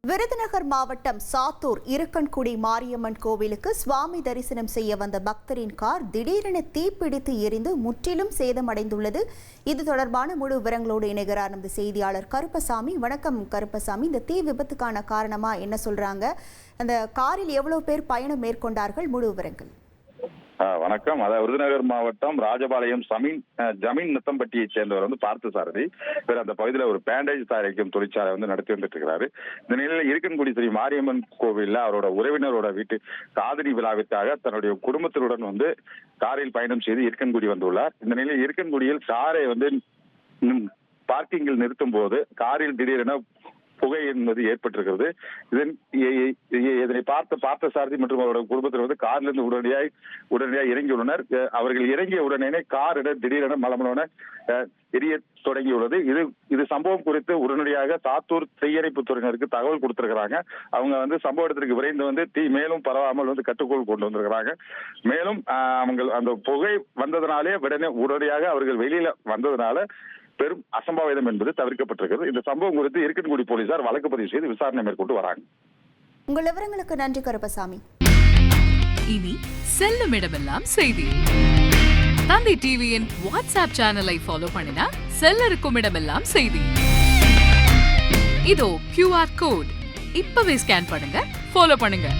விருதுநகர் மாவட்டம் சாத்தூர் இருக்கன்குடி மாரியம்மன் கோவிலுக்கு சுவாமி தரிசனம் செய்ய வந்த பக்தரின் கார் திடீரென தீப்பிடித்து எரிந்து முற்றிலும் சேதமடைந்துள்ளது. இது தொடர்பான முழு விவரங்களோடு இணைகிறார் நமது செய்தியாளர் கருப்பசாமி. வணக்கம் கருப்பசாமி. இந்த தீ விபத்துக்கான காரணமா என்ன சொல்றாங்க? அந்த காரில் எவ்வளவு பேர் பயணம் மேற்கொண்டார்கள்? முழு விவரங்கள். வணக்கம். அதாவது விருதுநகர் மாவட்டம் ராஜபாளையம் ஜமீன் நத்தம்பட்டியை சேர்ந்தவர் பார்த்த சாரதி பேர் அந்த பகுதியில் ஒரு பேண்டேஜ் தயாரிக்கும் தொழிற்சாலை நடத்தி வந்துட்டு இருக்கிறாரு. இந்த நிலையில் இருக்கன்குடி ஸ்ரீ மாரியம்மன் கோவில்ல அவரோட உறவினரோட வீட்டு காதணி விழாவிற்காக தன்னுடைய குடும்பத்தினுடன் காரில் பயணம் செய்து இருக்கன்குடி வந்துள்ளார். இந்த நிலையில் இருக்கன்குடியில் காரை பார்க்கிங்கில் நிறுத்தும் போது காரில் திடீரென புகை என்பது ஏற்பட்டிருக்கிறது. இதனை பார்த்த சாரதி மற்றும் அவருடைய குடும்பத்தினர் காரிலிருந்து உடனடியாக இறங்கியுள்ளனர். அவர்கள் இறங்கிய உடனே கார் திடீரென மலமலோன எரிய தொடங்கியுள்ளது. இது சம்பவம் குறித்து உடனடியாக சாத்தூர் தீயணைப்பு துறையினருக்கு தகவல் கொடுத்திருக்கிறாங்க. அவங்க சம்பவ இடத்திற்கு விரைந்து தீ மேலும் பரவாமல் கட்டுக்குள் கொண்டு வந்திருக்கிறாங்க. மேலும் அவங்க அந்த புகை வந்ததுனாலே உடனடியாக அவர்கள் வெளியில வந்ததுனால பெரும் அசம்பாவிதம் என்பது தவிர்க்கப்பட்டிருக்கிறது. இந்த சம்பவம் குறித்து இருக்கன்குடி போலீசார் வழக்கு பதிவு செய்து விசாரணை மேற்கொண்டு வராங்க. உங்கள் விவரங்களுக்கு நன்றி கருப்பசாமி. இனி செல்லும் இடமெல்லாம் செய்தி. தந்தை டிவியின் வாட்ஸ்அப் சேனலை ஃபாலோ பண்ணினா செல்ல இருக்கும் இடமெல்லாம் செய்தி. இதோ QR கோட் இப்பவே ஸ்கேன் பண்ணுங்க, ஃபாலோ பண்ணுங்க.